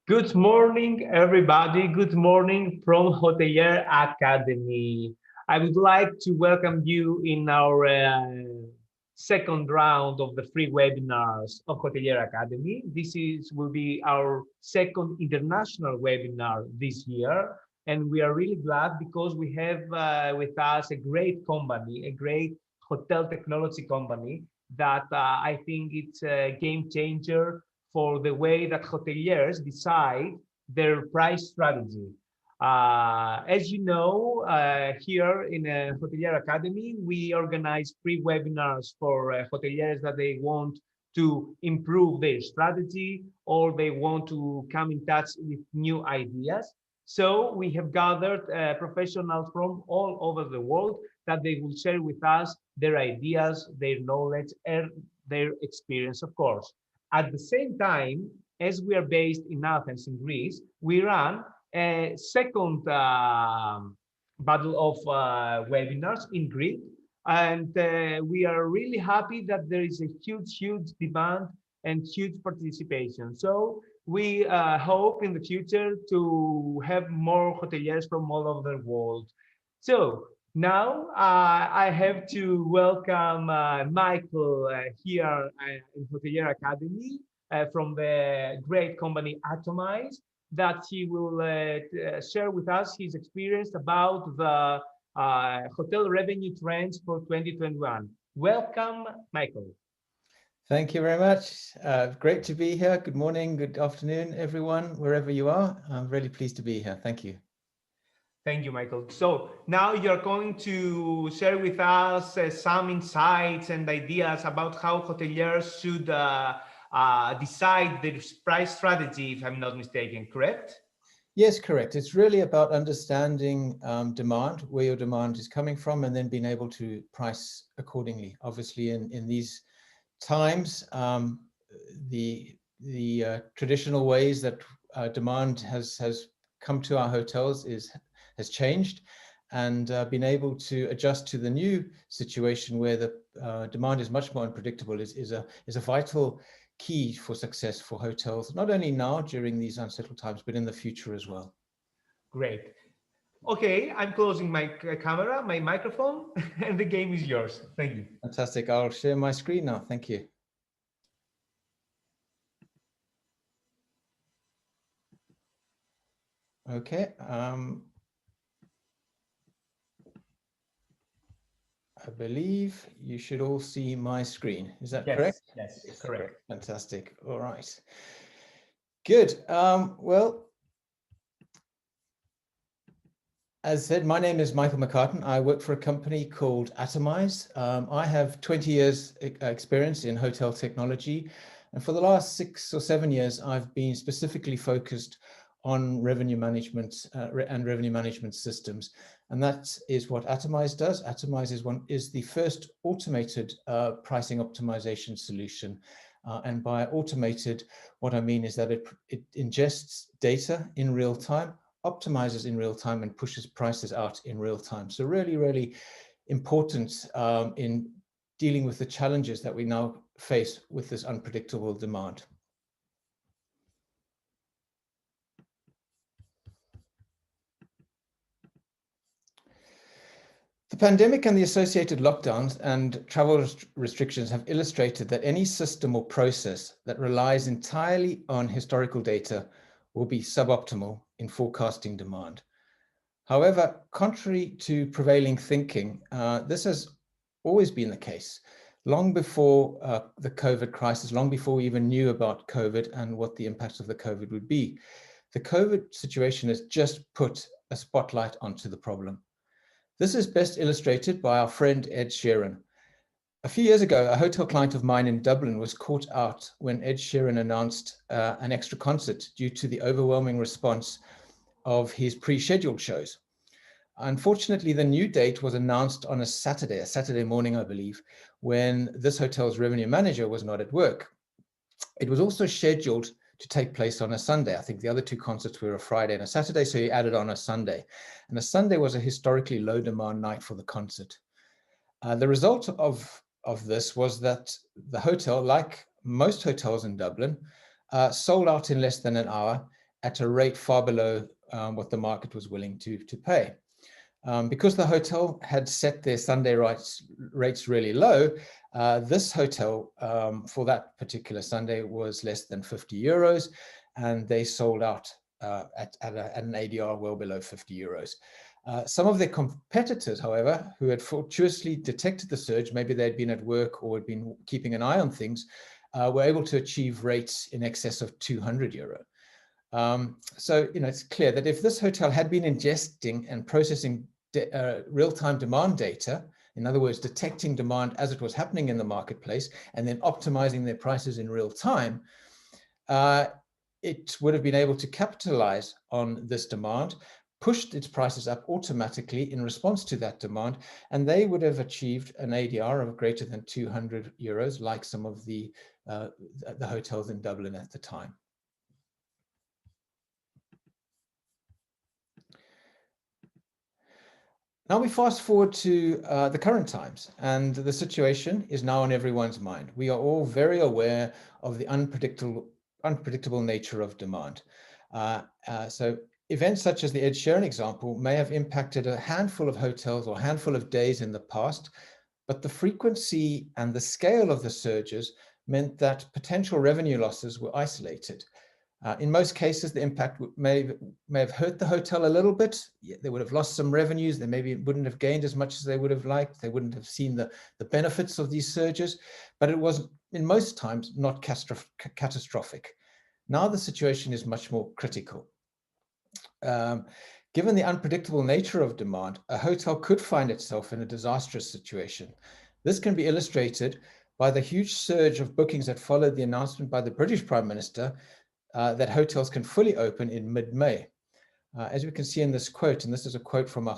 Good morning, everybody. Good morning from Hotelier Academy. I would like to welcome you in our second round of the free webinars of Hotelier Academy. Will be our second international webinar this year, and we are really glad because we have with us a great company, a great hotel technology company that I think it's a game changer for the way that hoteliers decide their price strategy. As you know, here in Hotelier Academy, we organize free webinars for hoteliers that they want to improve their strategy or they want to come in touch with new ideas. So we have gathered professionals from all over the world that they will share with us their ideas, their knowledge, and their experience, of course. At the same time, as we are based in Athens, in Greece, we run a second battle of webinars in Greek. And we are really happy that there is a huge demand and huge participation. So we hope in the future to have more hoteliers from all over the world. So now I have to welcome Michael here in Hotelier Academy from the great company Atomize, that he will share with us his experience about the hotel revenue trends for 2021. Welcome, Michael. Thank you very much. Great to be here. Good morning, good afternoon, everyone, wherever you are. I'm really pleased to be here. Thank you. Thank you, Michael. So now you're going to share with us some insights and ideas about how hoteliers should decide their price strategy, if I'm not mistaken, correct? Yes, correct. It's really about understanding demand, where your demand is coming from, and then being able to price accordingly. Obviously, in these times, the traditional ways that demand has come to our hotels has changed, and being able to adjust to the new situation where the demand is much more unpredictable is a vital key for success for hotels, not only now during these unsettled times, but in the future as well. Great. Okay, I'm closing my camera, my microphone, and the game is yours. Thank you. Fantastic. I'll share my screen now. Thank you. Okay. I believe you should all see my screen. Is that correct? Yes, correct. Fantastic. All right. Good. Well, as said, my name is Michael McCartan. I work for a company called Atomize. I have 20 years experience in hotel technology. And for the last 6 or 7 years, I've been specifically focused on revenue management and revenue management systems. And that is what Atomize does. Atomize is the first automated pricing optimization solution. And by automated, what I mean is that it ingests data in real time, optimizes in real time, and pushes prices out in real time. So really important in dealing with the challenges that we now face with this unpredictable demand. The pandemic and the associated lockdowns and travel restrictions have illustrated that any system or process that relies entirely on historical data will be suboptimal in forecasting demand. However, contrary to prevailing thinking, this has always been the case. Long before the COVID crisis, long before we even knew about COVID and what the impacts of the COVID would be, the COVID situation has just put a spotlight onto the problem. This is best illustrated by our friend Ed Sheeran. A few years ago, a hotel client of mine in Dublin was caught out when Ed Sheeran announced an extra concert due to the overwhelming response of his pre-scheduled shows. Unfortunately, the new date was announced on a Saturday morning, I believe, when this hotel's revenue manager was not at work. It was also scheduled to take place on a Sunday. I think the other two concerts were a Friday and a Saturday, so he added on a Sunday. And a Sunday was a historically low demand night for the concert. The result of this was that the hotel, like most hotels in Dublin, sold out in less than an hour at a rate far below what the market was willing to pay. Because the hotel had set their Sunday rates really low, this hotel for that particular Sunday was less than 50 euros, and they sold out at an ADR well below 50 euros. Some of their competitors, however, who had fortuitously detected the surge, maybe they'd been at work or had been keeping an eye on things, were able to achieve rates in excess of 200 euro. So, it's clear that if this hotel had been ingesting and processing real-time demand data, in other words, detecting demand as it was happening in the marketplace and then optimizing their prices in real time, it would have been able to capitalize on this demand, pushed its prices up automatically in response to that demand, and they would have achieved an ADR of greater than 200 euros, like some of the hotels in Dublin at the time. Now we fast forward to the current times, and the situation is now on everyone's mind. We are all very aware of the unpredictable nature of demand. So events such as the Ed Sheeran example may have impacted a handful of hotels or a handful of days in the past, but the frequency and the scale of the surges meant that potential revenue losses were isolated. In most cases, the impact may have hurt the hotel a little bit. They would have lost some revenues. They maybe wouldn't have gained as much as they would have liked. They wouldn't have seen the benefits of these surges, but it was in most times not catastrophic. Now the situation is much more critical. Given the unpredictable nature of demand, a hotel could find itself in a disastrous situation. This can be illustrated by the huge surge of bookings that followed the announcement by the British Prime Minister that hotels can fully open in mid-May. As we can see in this quote, and this is a quote from a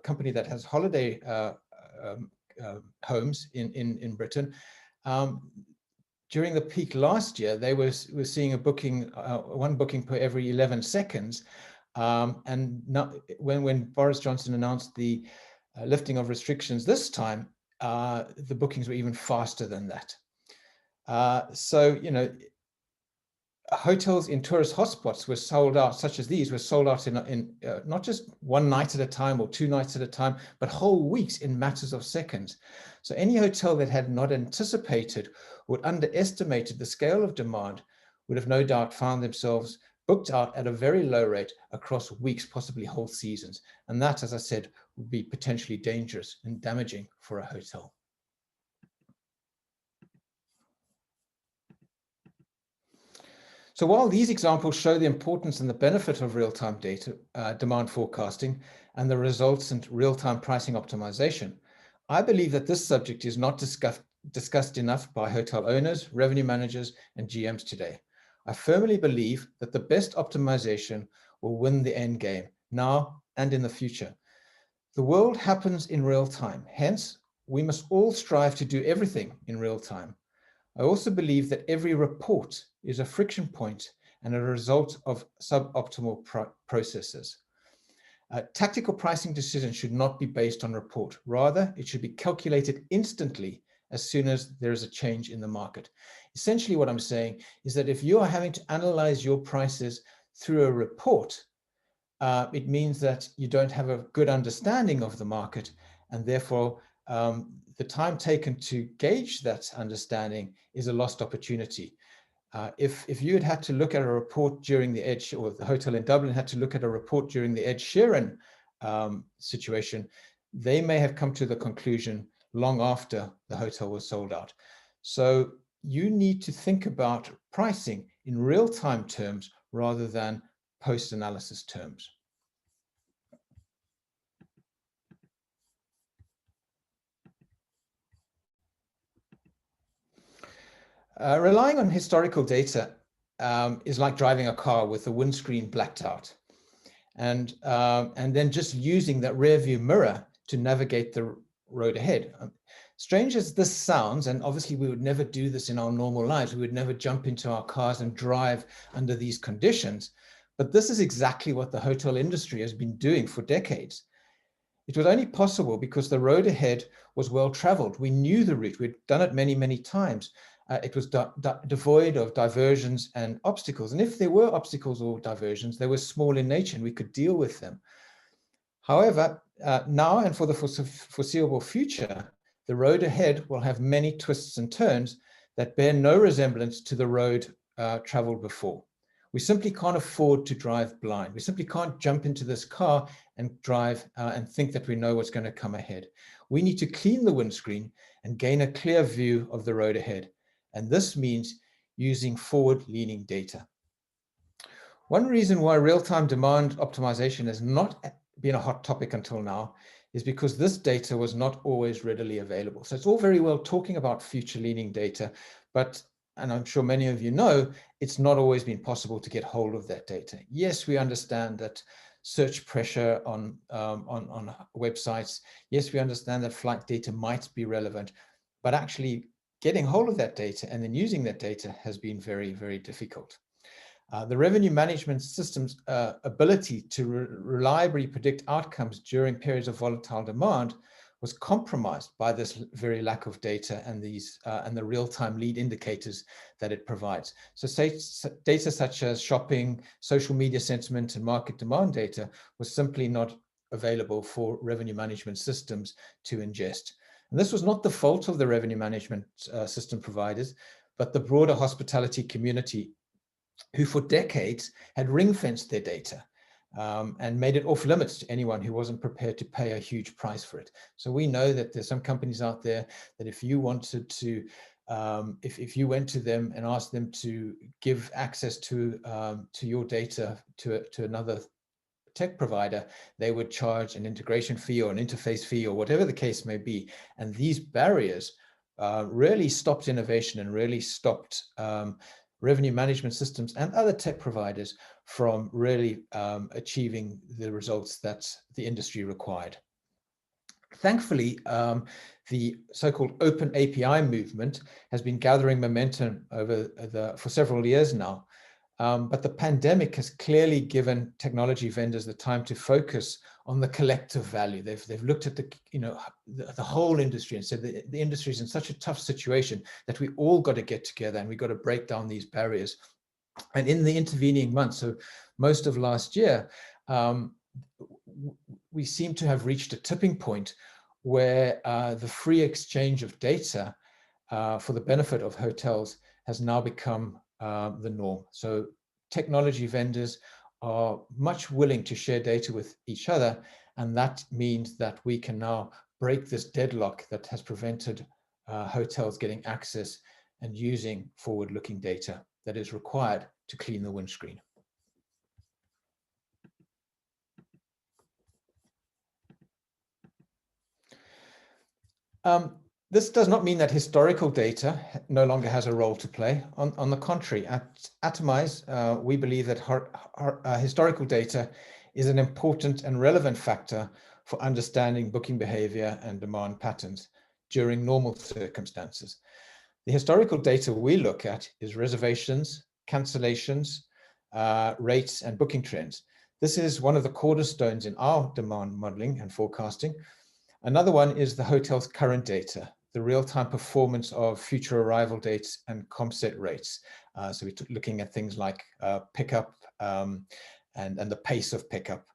company that has holiday homes in Britain. During the peak last year, they were seeing a booking, one booking per every 11 seconds. And now, when Boris Johnson announced the lifting of restrictions this time, the bookings were even faster than that. So, hotels in tourist hotspots were sold out, such as these, were sold out in not just one night at a time or 2 nights at a time, but whole weeks in matters of seconds. So any hotel that had not anticipated or underestimated the scale of demand would have no doubt found themselves booked out at a very low rate across weeks, possibly whole seasons. And that, as I said, would be potentially dangerous and damaging for a hotel. So while these examples show the importance and the benefit of real-time data, demand forecasting, and the resultant real-time pricing optimization, I believe that this subject is not discussed enough by hotel owners, revenue managers, and GMs today. I firmly believe that the best optimization will win the end game, now and in the future. The world happens in real time. Hence, we must all strive to do everything in real time. I also believe that every report is a friction point and a result of suboptimal processes. Tactical pricing decisions should not be based on report. Rather, it should be calculated instantly as soon as there is a change in the market. Essentially, what I'm saying is that if you are having to analyze your prices through a report, it means that you don't have a good understanding of the market, and therefore the time taken to gauge that understanding is a lost opportunity. If you had to look at a report during the Ed, or the hotel in Dublin had to look at a report during the Ed Sheeran situation, they may have come to the conclusion long after the hotel was sold out. So you need to think about pricing in real-time terms rather than post-analysis terms. Relying on historical data is like driving a car with the windscreen blacked out, and then just using that rear view mirror to navigate the road ahead. Strange as this sounds, and obviously we would never do this in our normal lives, we would never jump into our cars and drive under these conditions, but this is exactly what the hotel industry has been doing for decades. It was only possible because the road ahead was well traveled. We knew the route, we'd done it many, many times. it was devoid of diversions and obstacles. And if there were obstacles or diversions, they were small in nature and we could deal with them. However, now and for the foreseeable future, the road ahead will have many twists and turns that bear no resemblance to the road traveled before. We simply can't afford to drive blind. We simply can't jump into this car and drive and think that we know what's going to come ahead. We need to clean the windscreen and gain a clear view of the road ahead. And this means using forward-leaning data. One reason why real-time demand optimization has not been a hot topic until now is because this data was not always readily available. So it's all very well talking about future-leaning data, but, and I'm sure many of you know, it's not always been possible to get hold of that data. Yes, we understand that search pressure on websites. Yes, we understand that flight data might be relevant, but actually getting hold of that data and then using that data has been very, very difficult. The revenue management system's ability to reliably predict outcomes during periods of volatile demand was compromised by this very lack of data and these and the real-time lead indicators that it provides. So data such as shopping, social media sentiment, and market demand data was simply not available for revenue management systems to ingest. And this was not the fault of the revenue management system providers, but the broader hospitality community, who for decades had ring-fenced their data and made it off limits to anyone who wasn't prepared to pay a huge price for it. So we know that there's some companies out there that if you wanted to, if you went to them and asked them to give access to your data to another tech provider, they would charge an integration fee or an interface fee or whatever the case may be. And these barriers really stopped innovation and really stopped revenue management systems and other tech providers from really achieving the results that the industry required. Thankfully, the so-called open API movement has been gathering momentum for several years now. But the pandemic has clearly given technology vendors the time to focus on the collective value. They've looked at the whole industry and said the industry is in such a tough situation that we all got to get together and we got to break down these barriers. And in the intervening months, so most of last year, we seem to have reached a tipping point where the free exchange of data for the benefit of hotels has now become the norm. So technology vendors are much willing to share data with each other, and that means that we can now break this deadlock that has prevented hotels getting access and using forward-looking data that is required to clean the windscreen. This does not mean that historical data no longer has a role to play. On the contrary, at Atomize, we believe that historical data is an important and relevant factor for understanding booking behavior and demand patterns during normal circumstances. The historical data we look at is reservations, cancellations, rates, and booking trends. This is one of the cornerstones in our demand modeling and forecasting. Another one is the hotel's current data, the real-time performance of future arrival dates and ComSet rates. So we're looking at things like pickup and the pace of pickup,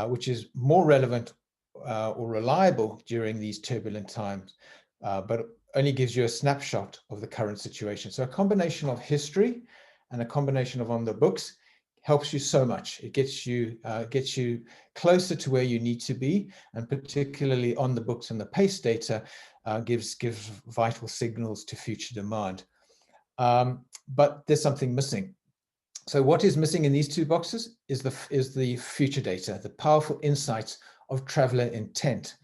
which is more relevant or reliable during these turbulent times, but only gives you a snapshot of the current situation. So a combination of history and a combination of on the books helps you so much. It gets you closer to where you need to be, and particularly on the books and the pace data gives vital signals to future demand. But there's something missing. So what is missing in these two boxes is the future data, the powerful insights of traveler intent.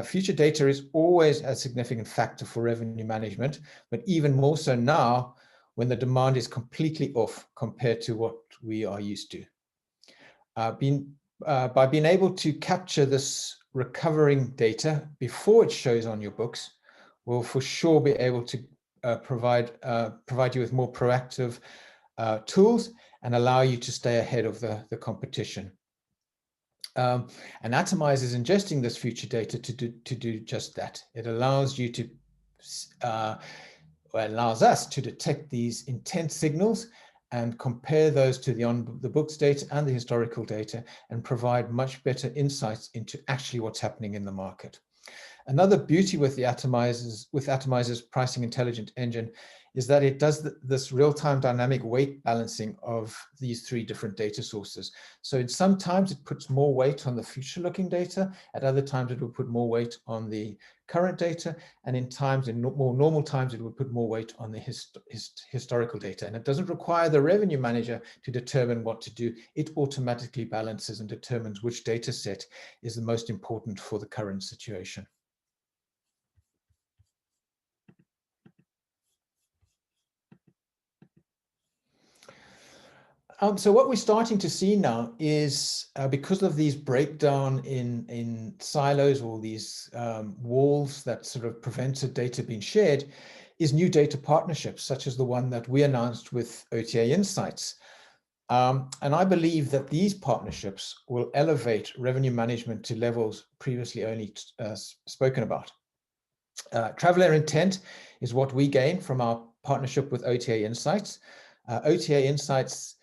Future data is always a significant factor for revenue management, but even more so now when the demand is completely off compared to what we are used to. By being able to capture this recovering data before it shows on your books, we'll for sure be able to provide you with more proactive tools and allow you to stay ahead of the competition. And Atomize is ingesting this future data to do just that. It allows you to allows us to detect these intent signals and compare those to the on-the-books data and the historical data and provide much better insights into actually what's happening in the market. Another beauty with the Atomizer's pricing intelligence engine is that it does this real-time dynamic weight balancing of these three different data sources. So in some times it puts more weight on the future-looking data, at other times it will put more weight on the current data, and in more normal times it will put more weight on the historical data. And it doesn't require the revenue manager to determine what to do. It automatically balances and determines which data set is the most important for the current situation. So what we're starting to see now is because of these breakdown in silos, or these walls that sort of prevented data being shared, is new data partnerships, such as the one that we announced with OTA Insights. And I believe that these partnerships will elevate revenue management to levels previously only spoken about. Traveler intent is what we gain from our partnership with OTA Insights. OTA Insights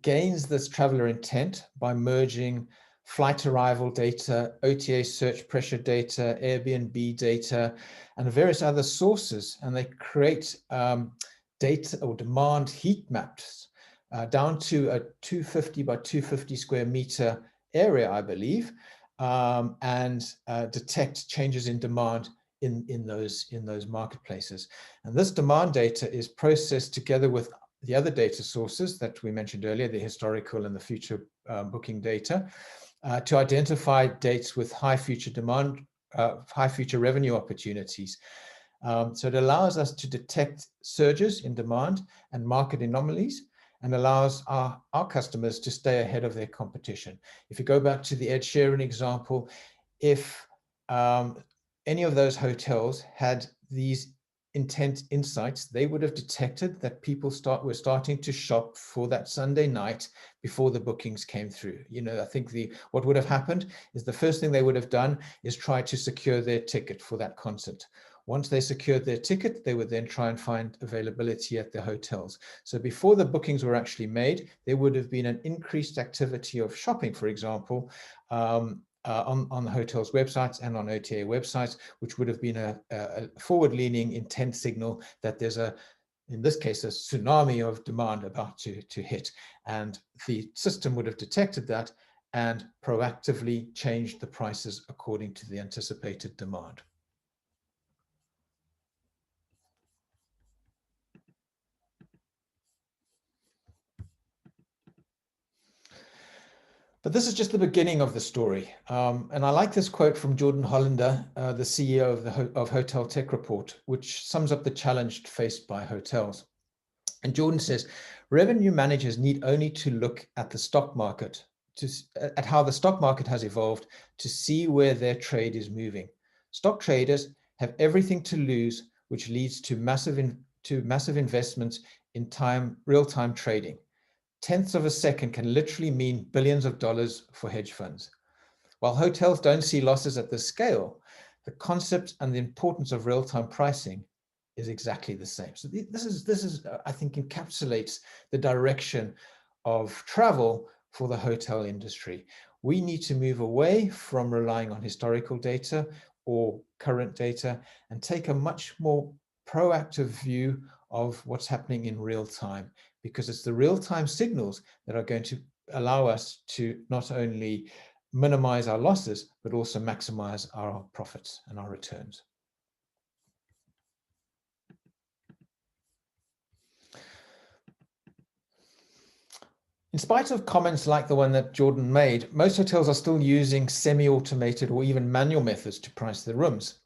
gains this traveler intent by merging flight arrival data, OTA search pressure data, Airbnb data, and various other sources, and they create data or demand heat maps down to a 250 by 250 square meter area, I believe, and detect changes in demand in those marketplaces. And this demand data is processed together with the other data sources that we mentioned earlier, the historical and the future booking data, to identify dates with high future demand, high future revenue opportunities. So it allows us to detect surges in demand and market anomalies, and allows our customers to stay ahead of their competition. If you go back to the Ed Sheeran example, if any of those hotels had these intent insights, they would have detected that people were starting to shop for that Sunday night before the bookings came through. You know, I think what would have happened is the first thing they would have done is try to secure their ticket for that concert. Once they secured their ticket, they would then try and find availability at the hotels. So before the bookings were actually made, there would have been an increased activity of shopping, for example, on the hotel's websites and on OTA websites, which would have been a forward-leaning intent signal that there's in this case, a tsunami of demand about to hit. And the system would have detected that and proactively changed the prices according to the anticipated demand. But this is just the beginning of the story. And I like this quote from Jordan Hollander, the CEO of Hotel Tech Report, which sums up the challenge faced by hotels. And Jordan says, revenue managers need only to look at the stock market, at how the stock market has evolved, to see where their trade is moving. Stock traders have everything to lose, which leads to massive investments in real-time trading. Tenths of a second can literally mean billions of dollars for hedge funds. While hotels don't see losses at this scale, the concept and the importance of real-time pricing is exactly the same. So this is I think encapsulates the direction of travel for the hotel industry. We need to move away from relying on historical data or current data and take a much more proactive view of what's happening in real time, because it's the real-time signals that are going to allow us to not only minimize our losses, but also maximize our profits and our returns. In spite of comments like the one that Jordan made, most hotels are still using semi-automated or even manual methods to price their rooms.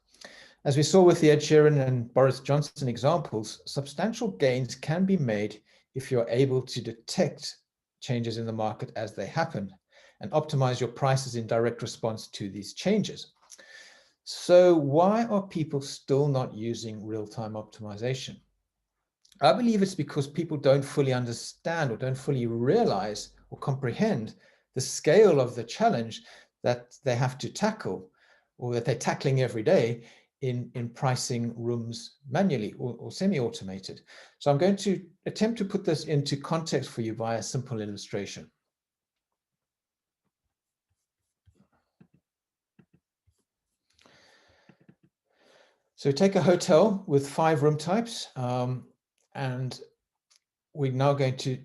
As we saw with the Ed Sheeran and Boris Johnson examples, substantial gains can be made if you're able to detect changes in the market as they happen and optimize your prices in direct response to these changes. So why are people still not using real-time optimization? I believe it's because people don't fully understand or don't fully realize or comprehend the scale of the challenge that they have to tackle, or that they're tackling every day, in pricing rooms manually or semi-automated. So I'm going to attempt to put this into context for you via a simple illustration. So take a hotel with 5 room types, and we're now going to,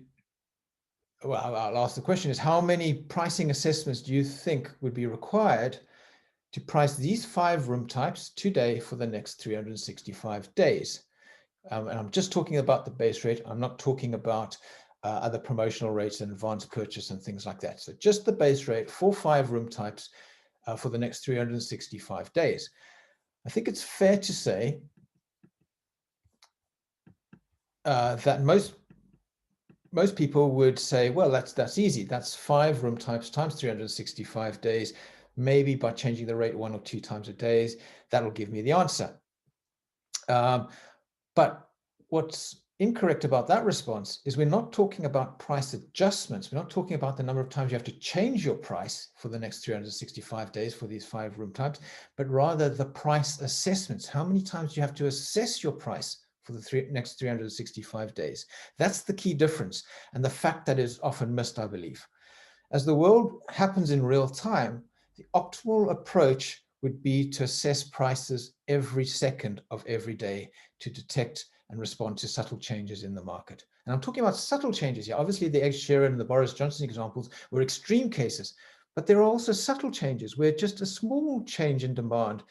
well, I'll ask the question is, how many pricing assessments do you think would be required to price these 5 room types today for the next 365 days? And I'm just talking about the base rate. I'm not talking about other promotional rates and advanced purchase and things like that. So just the base rate for 5 room types for the next 365 days. I think it's fair to say that most people would say, well, that's easy. That's 5 room types times 365 days. Maybe by changing the rate 1 or 2 times a day, that'll give me the answer. But what's incorrect about that response is we're not talking about price adjustments. We're not talking about the number of times you have to change your price for the next 365 days for these 5 room types, but rather the price assessments. How many times do you have to assess your price for the next 365 days? That's the key difference, and the fact that is often missed, I believe. As the world happens in real time, the optimal approach would be to assess prices every second of every day to detect and respond to subtle changes in the market. And I'm talking about subtle changes here. Obviously, the Ed Sheeran and the Boris Johnson examples were extreme cases, but there are also subtle changes where just a small change in demand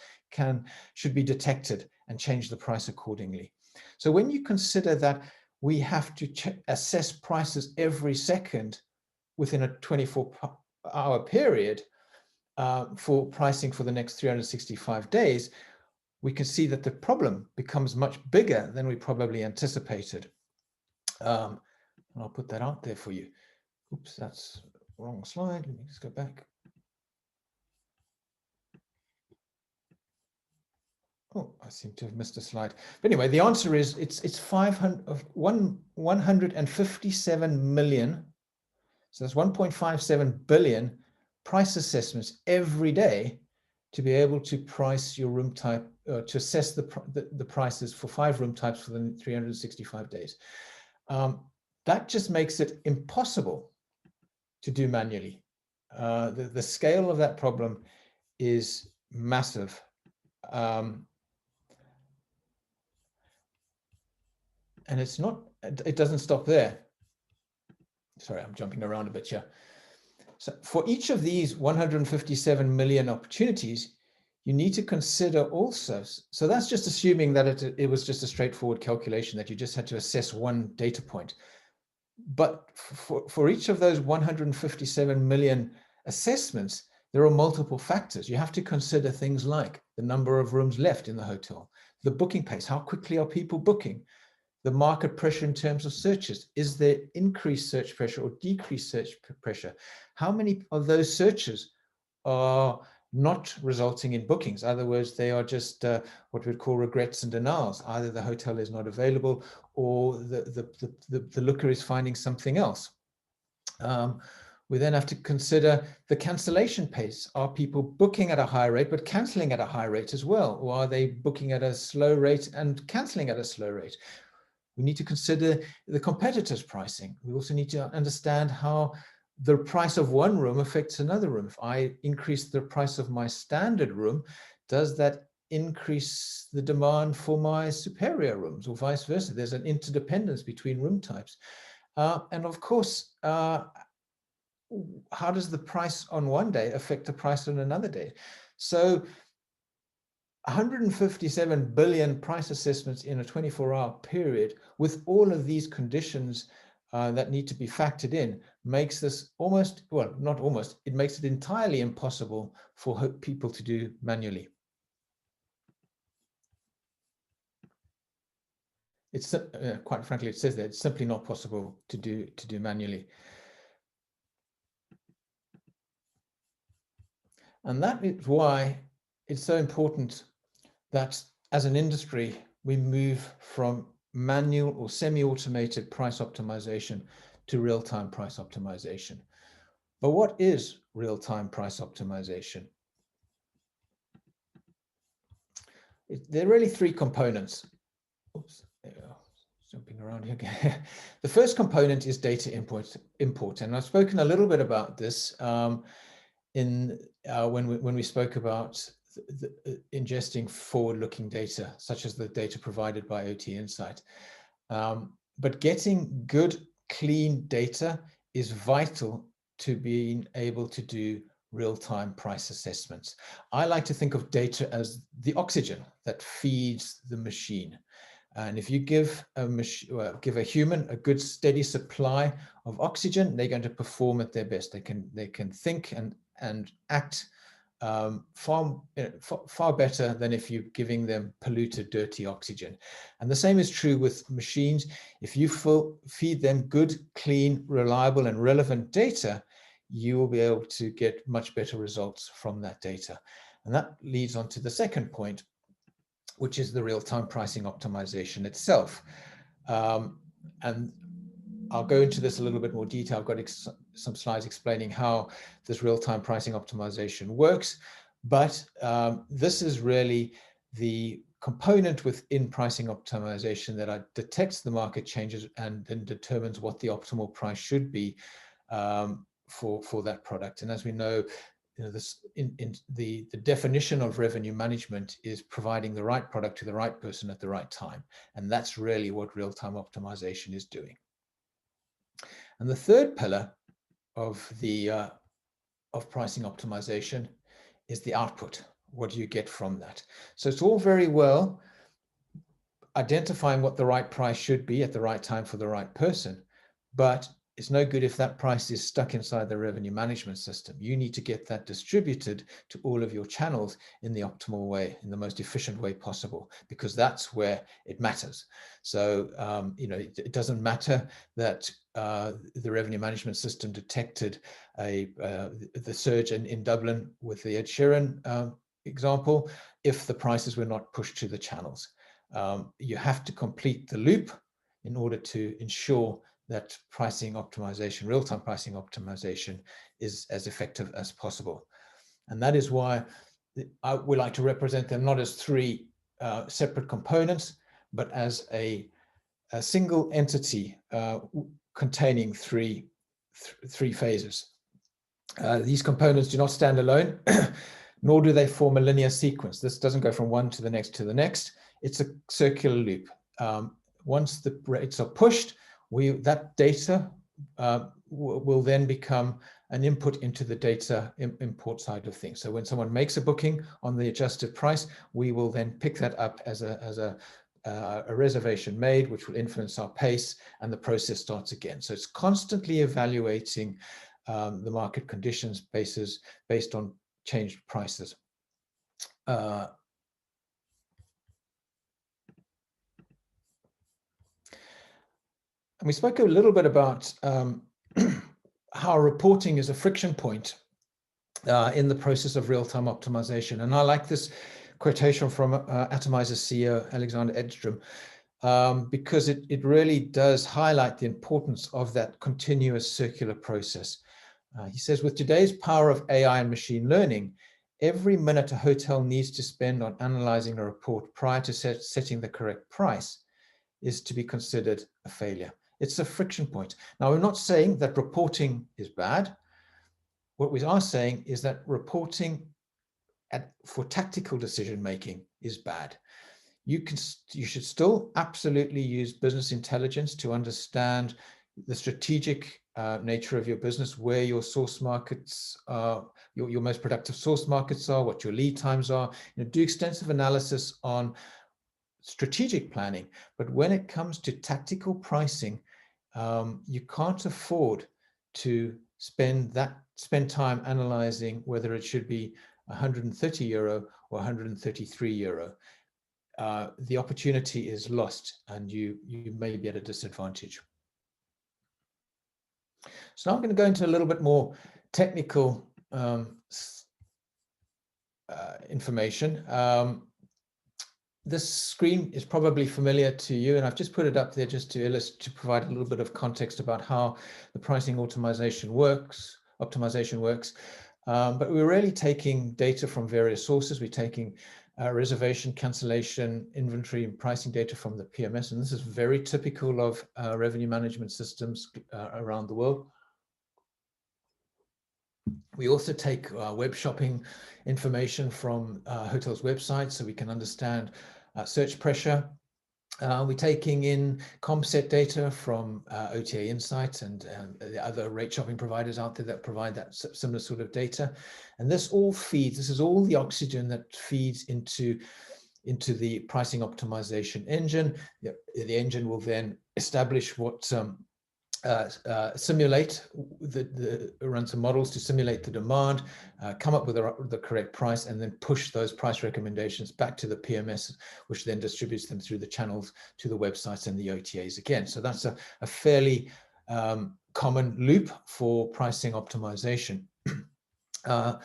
should be detected and change the price accordingly. So when you consider that we have to assess prices every second within a 24-hour period for pricing for the next 365 days, we can see that the problem becomes much bigger than we probably anticipated. And I'll put that out there for you. Oops, that's the wrong slide. Let me just go back. Oh, I seem to have missed a slide. But anyway, the answer is it's 157 million. So that's 1.57 billion price assessments every day to be able to price your room type, to assess the prices for 5 room types for the 365 days. That just makes it impossible to do manually. The scale of that problem is massive. And it doesn't stop there. Sorry, I'm jumping around a bit here. So for each of these 157 million opportunities, you need to consider also, so that's just assuming that it was just a straightforward calculation that you just had to assess one data point. But for each of those 157 million assessments, there are multiple factors. You have to consider things like the number of rooms left in the hotel, the booking pace, how quickly are people booking, the market pressure in terms of searches. Is there increased search pressure or decreased search pressure? How many of those searches are not resulting in bookings? In other words, they are just what we'd call regrets and denials. Either the hotel is not available or the looker is finding something else. We then have to consider the cancellation pace. Are people booking at a high rate but cancelling at a high rate as well? Or are they booking at a slow rate and cancelling at a slow rate? We need to consider the competitors' pricing. We also need to understand how the price of one room affects another room. If I increase the price of my standard room, does that increase the demand for my superior rooms or vice versa? There's an interdependence between room types. And of course, how does the price on one day affect the price on another day? So 157 billion price assessments in a 24-hour period with all of these conditions that need to be factored in makes this almost, well, not almost, it makes it entirely impossible for people to do manually. It's quite frankly, it says that it's simply not possible to do manually. And that is why it's so important that as an industry, we move from manual or semi-automated price optimization to real-time price optimization. But what is real-time price optimization? there are really three components. Oops, there we are. Jumping around here again. The first component is data import, and I've spoken a little bit about this when we spoke about ingesting forward-looking data, such as the data provided by OT Insight. But getting good, clean data is vital to being able to do real-time price assessments. I like to think of data as the oxygen that feeds the machine. And if you give a human a good steady supply of oxygen, they're going to perform at their best. They can think and act far better than if you're giving them polluted, dirty oxygen. And the same is true with machines. If you feed them good, clean, reliable, and relevant data, you will be able to get much better results from that data. And that leads on to the second point, which is the real-time pricing optimization itself. And I'll go into this a little bit more detail. I've got some slides explaining how this real-time pricing optimization works, but this is really the component within pricing optimization that detects the market changes and then determines what the optimal price should be for that product. And as we know, the definition of revenue management is providing the right product to the right person at the right time. And that's really what real-time optimization is doing. And the third pillar of pricing optimization is the output. What do you get from that? So it's all very well identifying what the right price should be at the right time for the right person, but it's no good if that price is stuck inside the revenue management system. You need to get that distributed to all of your channels in the optimal way, in the most efficient way possible, because that's where it matters. So, it doesn't matter that the revenue management system detected the surge in Dublin with the Ed Sheeran example, if the prices were not pushed to the channels. You have to complete the loop in order to ensure that pricing optimization, real-time pricing optimization, is as effective as possible. And that is why we like to represent them not as three separate components, but as a single entity containing three phases. These components do not stand alone, nor do they form a linear sequence. This doesn't go from one to the next to the next. It's a circular loop. Once the rates are pushed, that data will then become an input into the data import side of things. So when someone makes a booking on the adjusted price, we will then pick that up as a reservation made, which will influence our pace, and the process starts again. So it's constantly evaluating the market conditions based on changed prices. And we spoke a little bit about how reporting is a friction point in the process of real-time optimization. And I like this quotation from Atomizer's CEO, Alexander Edstrom, because it really does highlight the importance of that continuous circular process. He says, with today's power of AI and machine learning, every minute a hotel needs to spend on analyzing a report prior to setting the correct price is to be considered a failure. It's a friction point. Now, we're not saying that reporting is bad. What we are saying is that reporting for tactical decision-making is bad. You should still absolutely use business intelligence to understand the strategic nature of your business, where your source markets are, your most productive source markets are, what your lead times are. Do extensive analysis on strategic planning. But when it comes to tactical pricing, you can't afford to spend time analyzing whether it should be 130 euro or 133 euro. The opportunity is lost, and you may be at a disadvantage. So now I'm going to go into a little bit more technical information. This screen is probably familiar to you, and I've just put it up there just to provide a little bit of context about how the pricing optimization works. But we're really taking data from various sources. We're taking reservation, cancellation, inventory, and pricing data from the PMS. And this is very typical of revenue management systems around the world. We also take web shopping information from hotels' websites so we can understand search pressure. We're taking in ComSet data from OTA Insights and the other rate shopping providers out there that provide that similar sort of data. And this all feeds, this is all the oxygen that feeds into the pricing optimization engine. The engine will then establish what simulate run some models to simulate the demand, come up with the correct price, and then push those price recommendations back to the PMS, which then distributes them through the channels to the websites and the OTAs again. So that's a fairly common loop for pricing optimization. I'll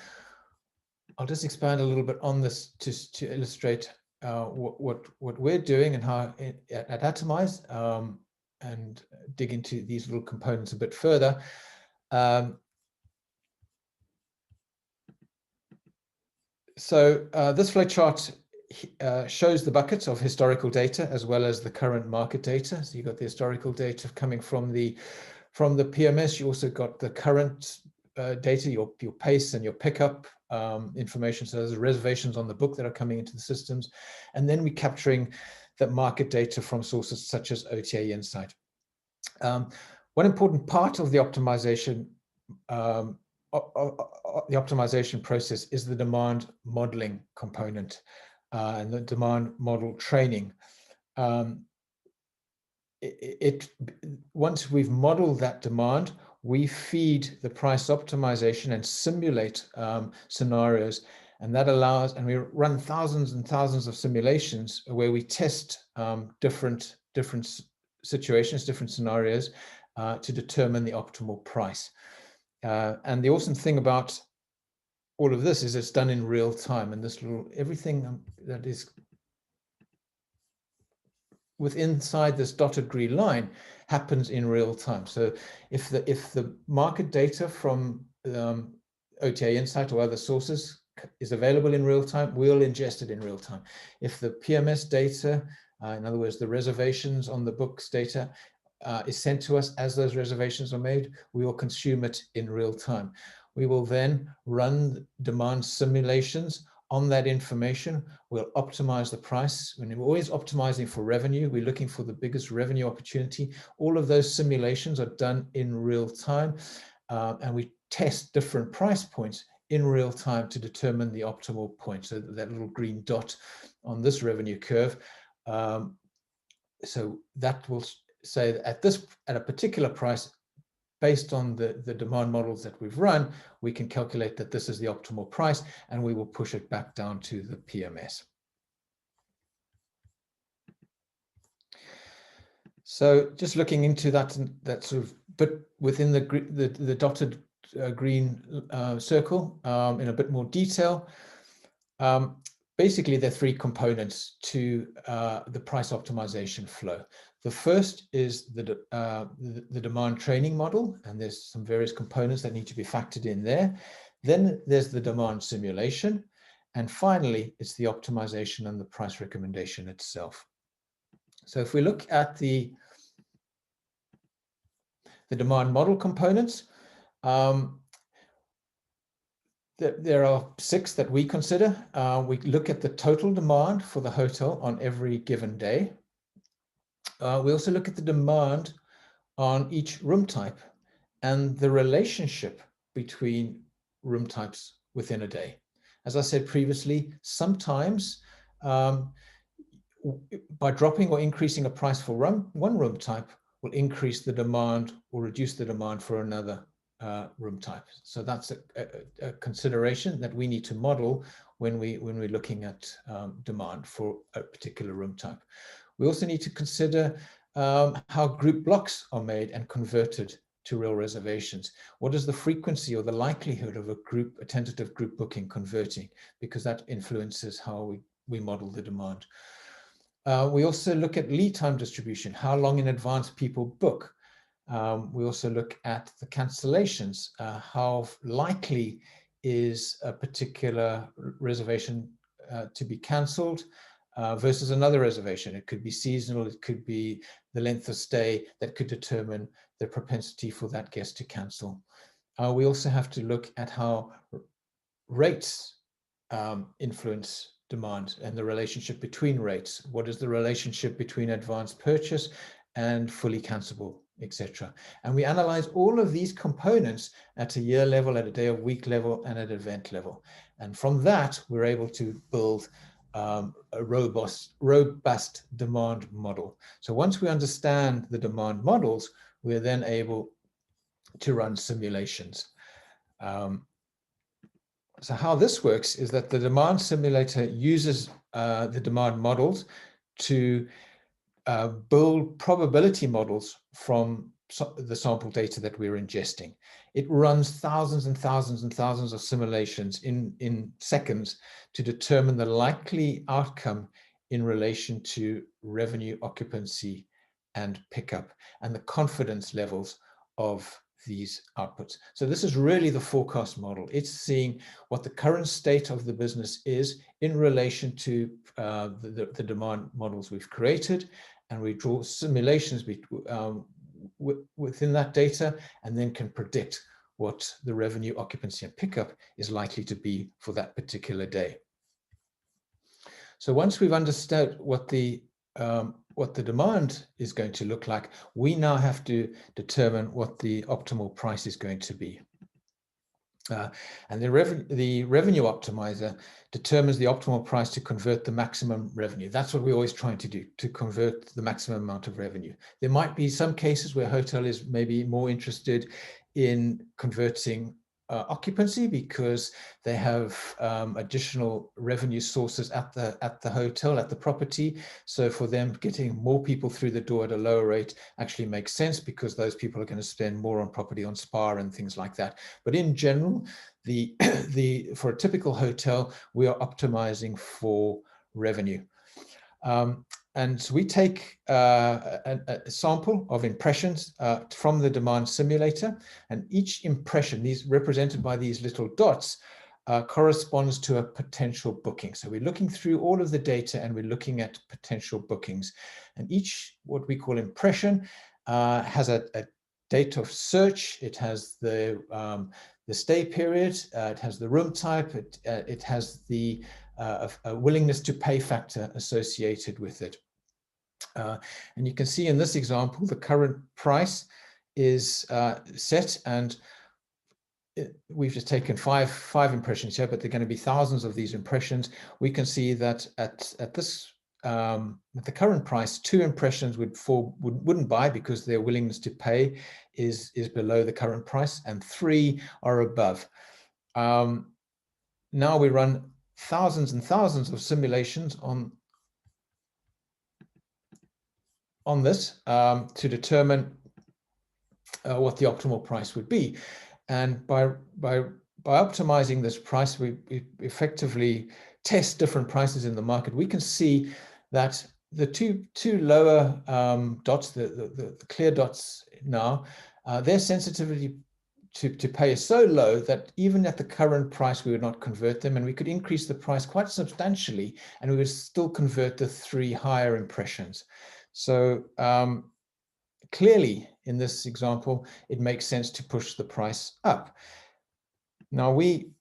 just expand a little bit on this to illustrate what we're doing and how at Atomize, and dig into these little components a bit further. So this flowchart shows the buckets of historical data as well as the current market data. So you've got the historical data coming from the PMS. You also got the current data, your pace and your pickup information. So there's reservations on the book that are coming into the systems. And then we're capturing the market data from sources such as OTA Insight. One important part of the optimization process is the demand modeling component and the demand model training. Once we've modeled that demand, we feed the price optimization and simulate scenarios, and that allows, and we run thousands and thousands of simulations where we test different situations, different scenarios to determine the optimal price. And the awesome thing about all of this is it's done in real time, and everything that is inside this dotted green line happens in real time. So if the market data from OTA Insight or other sources is available in real time, we'll ingest it in real time. If the PMS data, in other words, the reservations on the books data, is sent to us as those reservations are made, we will consume it in real time. We will then run demand simulations on that information. We'll optimize the price. When we're always optimizing for revenue, we're looking for the biggest revenue opportunity. All of those simulations are done in real time, and we test different price points in real time to determine the optimal point. So that little green dot on this revenue curve. So that will say that at a particular price, based on the demand models that we've run, we can calculate that this is the optimal price, and we will push it back down to the PMS. So just looking into that sort of bit within the dotted green circle in a bit more detail. Basically, there are three components to the price optimization flow. The first is the demand training model, and there's some various components that need to be factored in there. Then there's the demand simulation, and finally, it's the optimization and the price recommendation itself. So if we look at the demand model components, there are 6 that we consider. We look at the total demand for the hotel on every given day. We also look at the demand on each room type and the relationship between room types within a day. As I said previously, sometimes by dropping or increasing a price for one room type will increase the demand or reduce the demand for another room type. So that's a consideration that we need to model when we're looking at demand for a particular room type. We also need to consider how group blocks are made and converted to real reservations. What is the frequency or the likelihood of a tentative group booking converting? Because that influences how we model the demand. We also look at lead time distribution, how long in advance people book. We also look at the cancellations, how likely is a particular reservation be cancelled versus another reservation. It could be seasonal, it could be the length of stay that could determine the propensity for that guest to cancel. We also have to look at how rates influence demand and the relationship between rates. What is the relationship between advanced purchase and fully cancelable, etc. And we analyze all of these components at a year level, at a day of week level, and at event level. And from that, we're able to build a robust demand model. So once we understand the demand models, we're then able to run simulations. So how this works is that the demand simulator uses the demand models to build probability models from the sample data that we're ingesting. It runs thousands and thousands and thousands of simulations in seconds to determine the likely outcome in relation to revenue, occupancy, and pickup, and the confidence levels of these outputs. So this is really the forecast model. It's seeing what the current state of the business is in relation to the demand models we've created, and we draw simulations within that data, and then can predict what the revenue, occupancy, and pickup is likely to be for that particular day. So once we've understood what the demand is going to look like, we now have to determine what the optimal price is going to be. And the revenue optimizer determines the optimal price to convert the maximum revenue. That's what we're always trying to do, to convert the maximum amount of revenue. There might be some cases where hoteliers may be more interested in converting occupancy because they have additional revenue sources at the hotel, at the property. So for them, getting more people through the door at a lower rate actually makes sense because those people are going to spend more on property, on spa and things like that. But in general, for a typical hotel, we are optimizing for revenue. And so we take a sample of impressions from the demand simulator, and each impression, these represented by these little dots, corresponds to a potential booking. So we're looking through all of the data and we're looking at potential bookings. And each, what we call impression, has a date of search. It has the stay period. It has the room type. It has the a willingness to pay factor associated with it. And you can see in this example, the current price is set, and we've just taken five impressions here, but there are going to be thousands of these impressions. We can see that at the current price, 2 impressions wouldn't buy because their willingness to pay is below the current price, and 3 are above. Now we run thousands and thousands of simulations on this to determine what the optimal price would be. And by optimizing this price, we effectively test different prices in the market. We can see that the two lower dots, the clear dots now, their sensitivity to pay is so low that even at the current price, we would not convert them, and we could increase the price quite substantially, and we would still convert the 3 higher impressions. So clearly, in this example, it makes sense to push the price up. Now,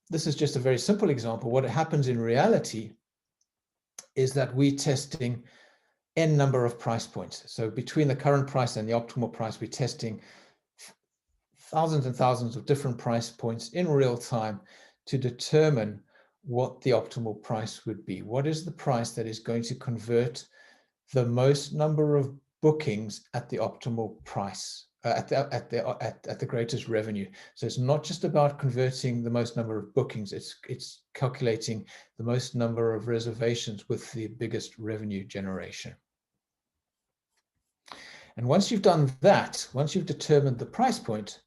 this is just a very simple example. What happens in reality is that we're testing n number of price points. So between the current price and the optimal price, we're testing thousands and thousands of different price points in real time to determine what the optimal price would be. What is the price that is going to convert the most number of bookings at the optimal price, at the greatest revenue? So it's not just about converting the most number of bookings, it's calculating the most number of reservations with the biggest revenue generation. And once you've done that, once you've determined the price point,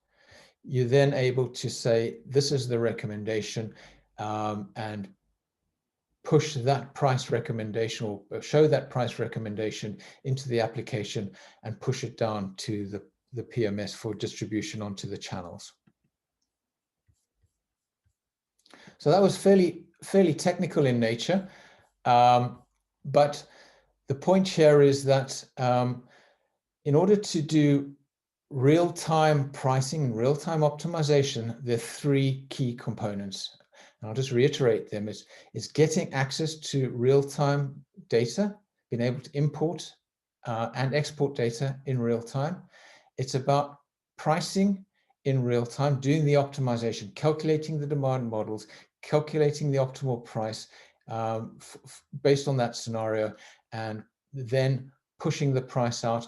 you're then able to say, this is the recommendation, and push that price recommendation, or show that price recommendation into the application and push it down to the PMS for distribution onto the channels. So that was fairly technical in nature. But the point here is that in order to do real-time pricing and real-time optimization, there are three key components. And I'll just reiterate them. Is getting access to real-time data, being able to import and export data in real time. It's about pricing in real time, doing the optimization, calculating the demand models, calculating the optimal price based on that scenario, and then pushing the price out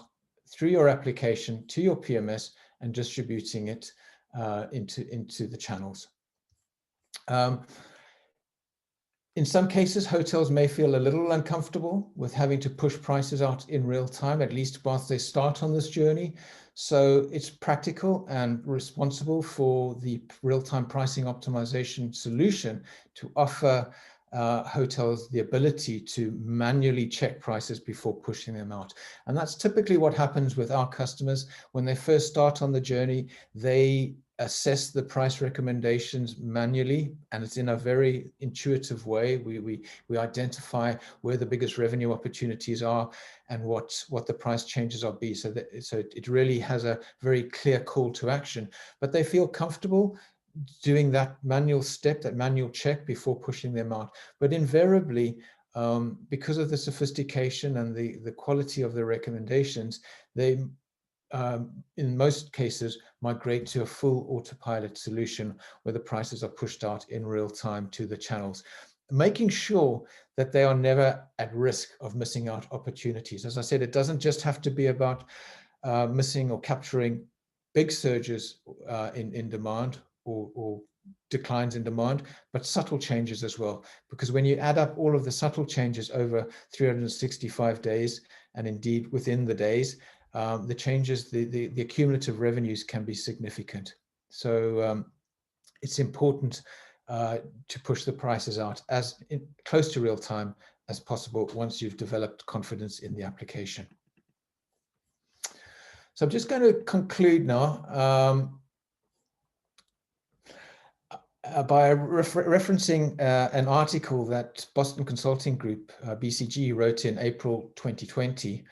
through your application to your PMS and distributing it into the channels. In some cases, hotels may feel a little uncomfortable with having to push prices out in real time, at least whilst they start on this journey. So it's practical and responsible for the real-time pricing optimization solution to offer hotels the ability to manually check prices before pushing them out. And that's typically what happens with our customers. When they first start on the journey, they assess the price recommendations manually, and it's in a very intuitive way. We identify where the biggest revenue opportunities are and what the price changes are be. So it really has a very clear call to action, but they feel comfortable doing that manual step, that manual check before pushing them out. But invariably, because of the sophistication and the quality of the recommendations, they in most cases migrate to a full autopilot solution where the prices are pushed out in real time to the channels, making sure that they are never at risk of missing out opportunities. As I said, it doesn't just have to be about missing or capturing big surges in demand or declines in demand, but subtle changes as well. Because when you add up all of the subtle changes over 365 days, and indeed within the days, the changes, the cumulative revenues can be significant. So it's important to push the prices out as close to real time as possible once you've developed confidence in the application. So I'm just going to conclude now by referencing an article that Boston Consulting Group, BCG, wrote in April 2020,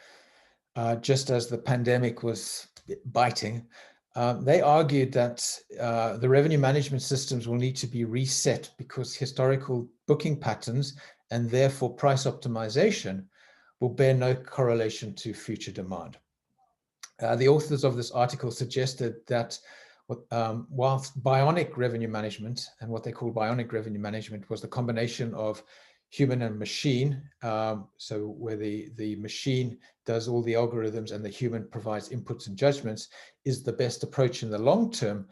just as the pandemic was biting. They argued that the revenue management systems will need to be reset because historical booking patterns and therefore price optimization will bear no correlation to future demand. The authors of this article suggested that whilst bionic revenue management, and what they call bionic revenue management, was the combination of human and machine, so where the machine does all the algorithms and the human provides inputs and judgments, is the best approach in the long term.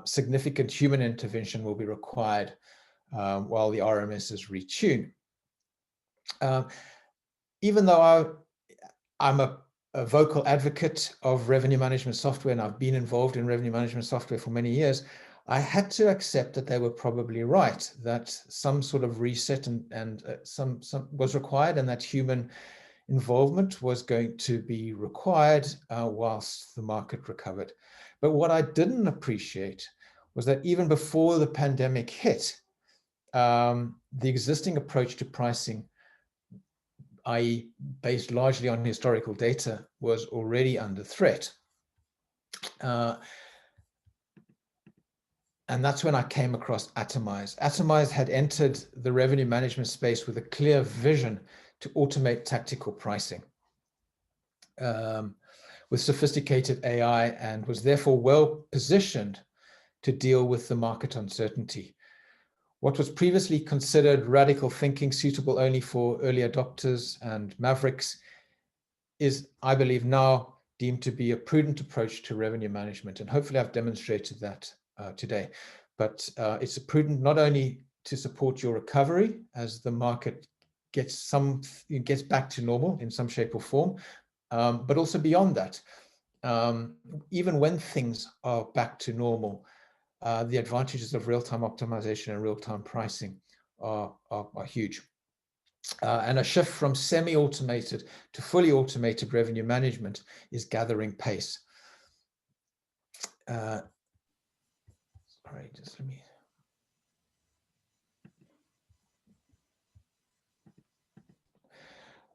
Significant human intervention will be required while the RMS is retuned. Even though I'm a vocal advocate of revenue management software, and I've been involved in revenue management software for many years, I had to accept that they were probably right, that some sort of reset and some was required, and that human involvement was going to be required whilst the market recovered. But what I didn't appreciate was that even before the pandemic hit, the existing approach to pricing, i.e. based largely on historical data, was already under threat. And that's when I came across Atomize. Atomize had entered the revenue management space with a clear vision to automate tactical pricing with sophisticated AI, and was therefore well positioned to deal with the market uncertainty. What was previously considered radical thinking suitable only for early adopters and mavericks is, I believe, now deemed to be a prudent approach to revenue management. And hopefully I've demonstrated that today. But it's prudent not only to support your recovery as the market gets back to normal in some shape or form, but also beyond that. Even when things are back to normal, the advantages of real-time optimization and real-time pricing are huge. And a shift from semi-automated to fully automated revenue management is gathering pace. Sorry, just let me.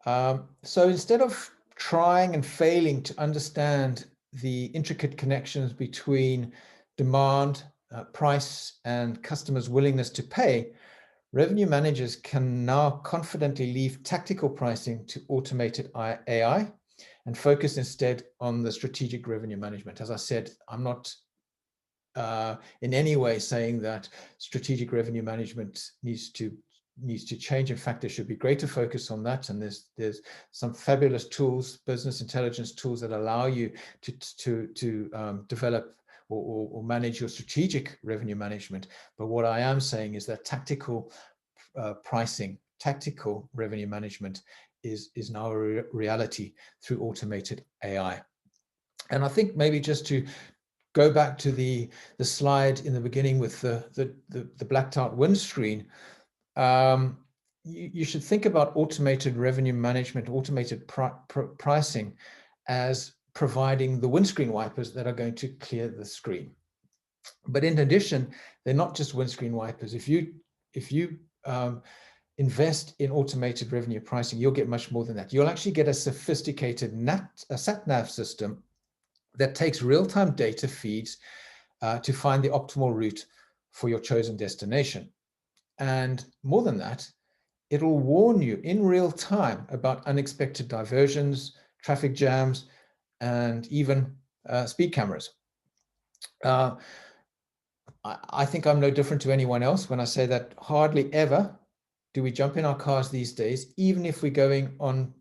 So instead of trying and failing to understand the intricate connections between demand, price, and customers' willingness to pay, revenue managers can now confidently leave tactical pricing to automated AI and focus instead on the strategic revenue management. As I said, I'm not in any way saying that strategic revenue management needs to change. In fact, there should be greater focus on that. And there's some fabulous tools, business intelligence tools, that allow you to develop or manage your strategic revenue management. But what I am saying is that tactical pricing, tactical revenue management is now a reality through automated AI. And I think maybe just to go back to the slide in the beginning with the blacked out windscreen, you should think about automated revenue management, automated pricing, as providing the windscreen wipers that are going to clear the screen. But in addition, they're not just windscreen wipers. If you invest in automated revenue pricing, you'll get much more than that. You'll actually get a sophisticated sat-nav system that takes real-time data feeds to find the optimal route for your chosen destination. And more than that, it'll warn you in real time about unexpected diversions, traffic jams, and even speed cameras. I think I'm no different to anyone else when I say that hardly ever do we jump in our cars these days, even if we're going on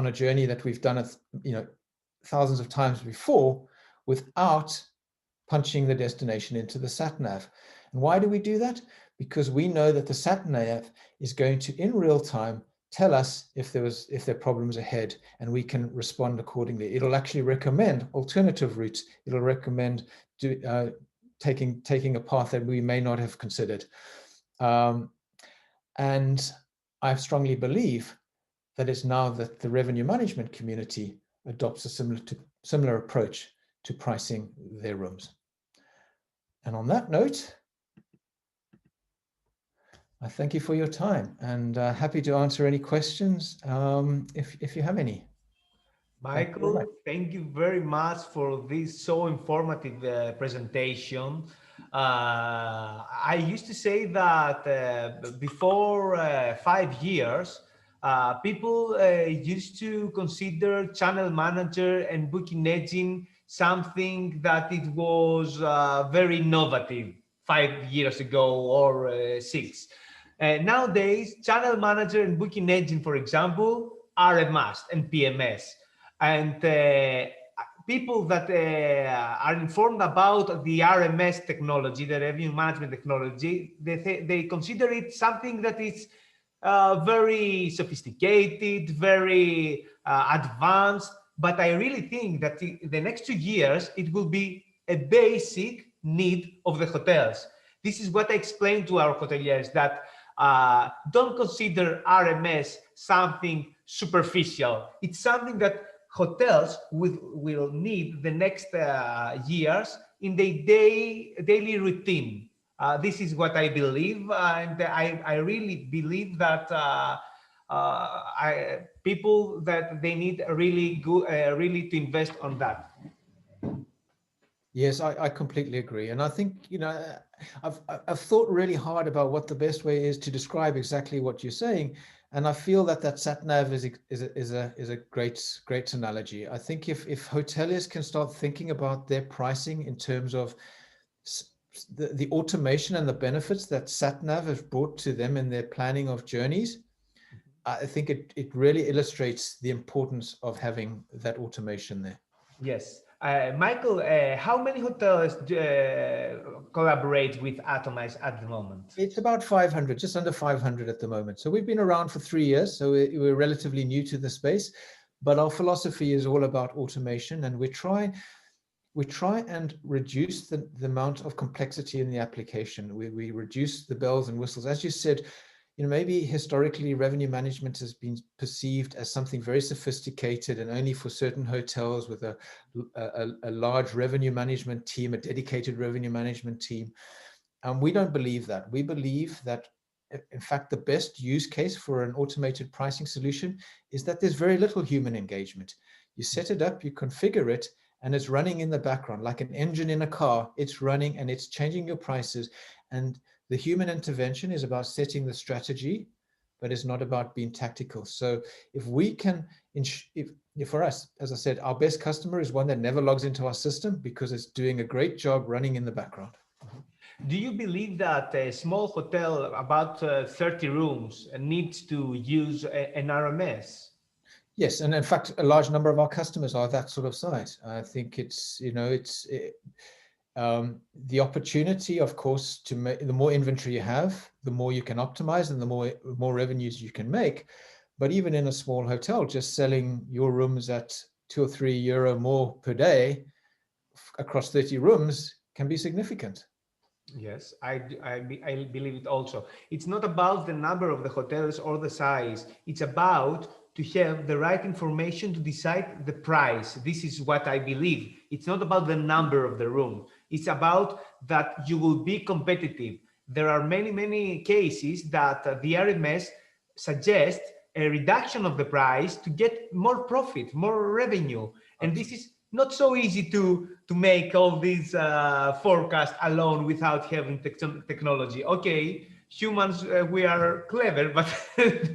a journey that we've done thousands of times before, without punching the destination into the sat nav. And why do we do that? Because we know that the sat nav is going to, in real time, tell us if there are problems ahead, and we can respond accordingly. It'll actually recommend alternative routes. It'll recommend taking a path that we may not have considered. And I strongly believe that it's now that the revenue management community adopts a similar approach to pricing their rooms. And on that note, I thank you for your time, and happy to answer any questions if you have any. Michael, thank you very much for this so informative presentation. I used to say that before 5 years, people used to consider channel manager and booking engine something that it was very innovative 5 years ago or 6. Nowadays, channel manager and booking engine, for example, are a must, and PMS. And people that are informed about the RMS technology, the revenue management technology, they consider it something that is very sophisticated, very advanced. But I really think that in the next 2 years, it will be a basic need of the hotels. This is what I explained to our hoteliers, that don't consider RMS something superficial. It's something that hotels will need the next years in their daily routine. This is what I believe, and I really believe that people that they need really to invest on that. Yes, I completely agree, and I think I've thought really hard about what the best way is to describe exactly what you're saying, and I feel that sat nav is a great analogy. I think if hoteliers can start thinking about their pricing in terms of the automation and the benefits that sat nav has brought to them in their planning of journeys, I think it really illustrates the importance of having that automation there. Yes. Michael, how many hotels collaborate with Atomize at the moment? It's about 500, just under 500 at the moment. So we've been around for 3 years, so we're relatively new to the space, but our philosophy is all about automation, and we try and reduce the amount of complexity in the application. We reduce the bells and whistles. As you said, maybe historically revenue management has been perceived as something very sophisticated and only for certain hotels with a large revenue management team, a dedicated revenue management team. And we don't believe that. We believe that in fact, the best use case for an automated pricing solution is that there's very little human engagement. You set it up, you configure it, and it's running in the background like an engine in a car. It's running and it's changing your prices. And the human intervention is about setting the strategy, but it's not about being tactical. So if we can, for us, as I said, our best customer is one that never logs into our system because it's doing a great job running in the background. Do you believe that a small hotel, about 30 rooms, needs to use an RMS? Yes, and in fact, a large number of our customers are that sort of size. I think it's, the opportunity, of course, to make, the more inventory you have, the more you can optimize and the more revenues you can make. But even in a small hotel, just selling your rooms at €2 or €3 more per day across 30 rooms can be significant. Yes, I believe it also. It's not about the number of the hotels or the size. It's about to have the right information to decide the price. This is what I believe. It's not about the number of the room. It's about that you will be competitive. There are many cases that the RMS suggests a reduction of the price to get more profit, more revenue. And this is not so easy to make all these forecasts alone without having technology. Okay, humans, we are clever, but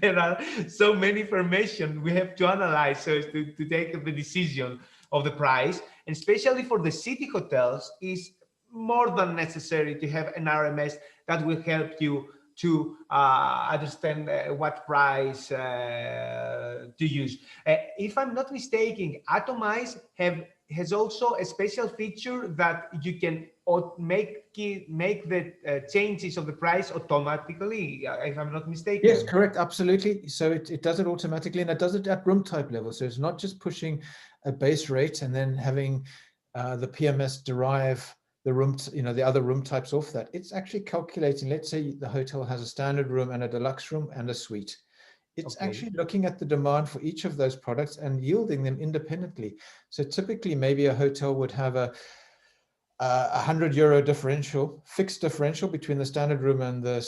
there are so many information we have to analyze so as to take the decision of the price. And especially for the city hotels, is more than necessary to have an RMS that will help you to understand what price to use. If I'm not mistaken, Atomize has also a special feature that you can make the changes of the price automatically, if I'm not mistaken. Yes, correct, absolutely. So it does it automatically, and it does it at room type level. So it's not just pushing a base rate and then having the PMS derive the room, the other room types off that. It's actually calculating, let's say the hotel has a standard room and a deluxe room and a suite. It's actually looking at the demand for each of those products and yielding them independently. So typically maybe a hotel would have a €100 differential, fixed differential between the standard room and the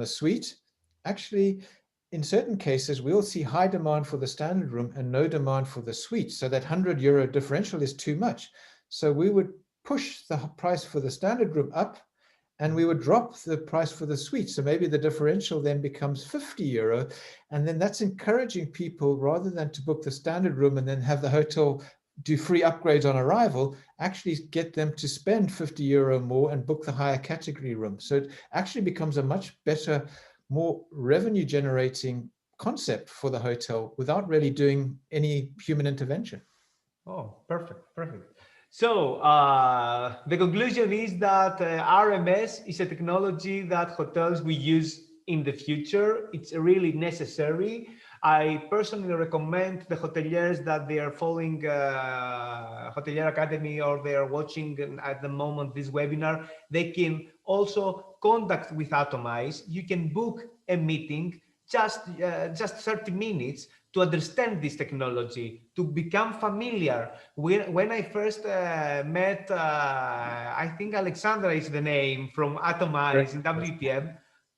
suite. Actually, in certain cases, we'll see high demand for the standard room and no demand for the suite. So that €100 differential is too much. So we would push the price for the standard room up and we would drop the price for the suite. So maybe the differential then becomes €50. And then that's encouraging people, rather than to book the standard room and then have the hotel do free upgrades on arrival, actually get them to spend €50 more and book the higher category room. So it actually becomes a much better, more revenue generating concept for the hotel without really doing any human intervention. Oh, perfect. So the conclusion is that RMS is a technology that hotels will use in the future. It's really necessary. I personally recommend the hoteliers that they are following Hotelier Academy or they are watching at the moment this webinar, they can also contact with Atomize. You can book a meeting, just 30 minutes, to understand this technology, to become familiar. When I first met, I think Alexandra is the name from Atomize in WTM,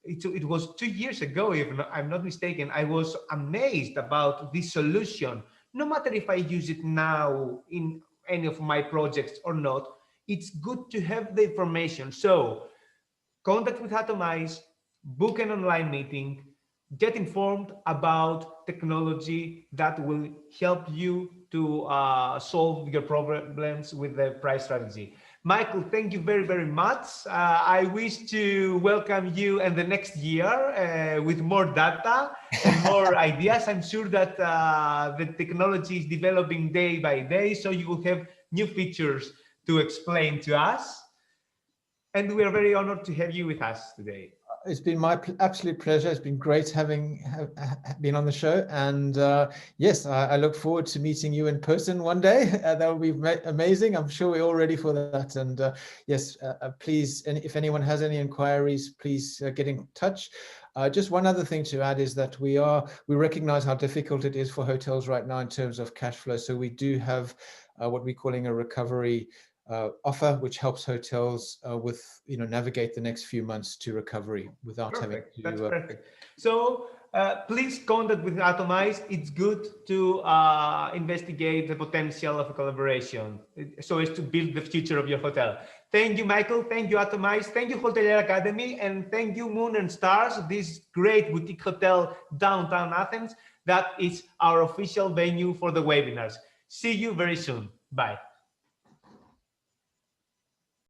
it was 2 years ago, if I'm not mistaken. I was amazed about this solution. No matter if I use it now in any of my projects or not, it's good to have the information. So contact with Atomize, book an online meeting, get informed about technology that will help you to solve your problems with the price strategy. Michael, thank you very much. I wish to welcome you in the next year with more data and more ideas. I'm sure that the technology is developing day by day, so you will have new features to explain to us. And we are very honored to have you with us today. It's been my absolute pleasure. It's been great having been on the show. And yes, I look forward to meeting you in person one day. That will be amazing. I'm sure we're all ready for that. And yes, please, and if anyone has any inquiries, please get in touch. Just one other thing to add is that we recognize how difficult it is for hotels right now in terms of cash flow. So we do have what we're calling a recovery offer, which helps hotels with navigate the next few months to recovery without having to. That's perfect. So please contact with Atomize. It's good to investigate the potential of a collaboration so as to build the future of your hotel. Thank you, Michael. Thank you, Atomize. Thank you, Hotelier Academy. And thank you, Moon and Stars, this great boutique hotel downtown Athens that is our official venue for the webinars. See you very soon. Bye.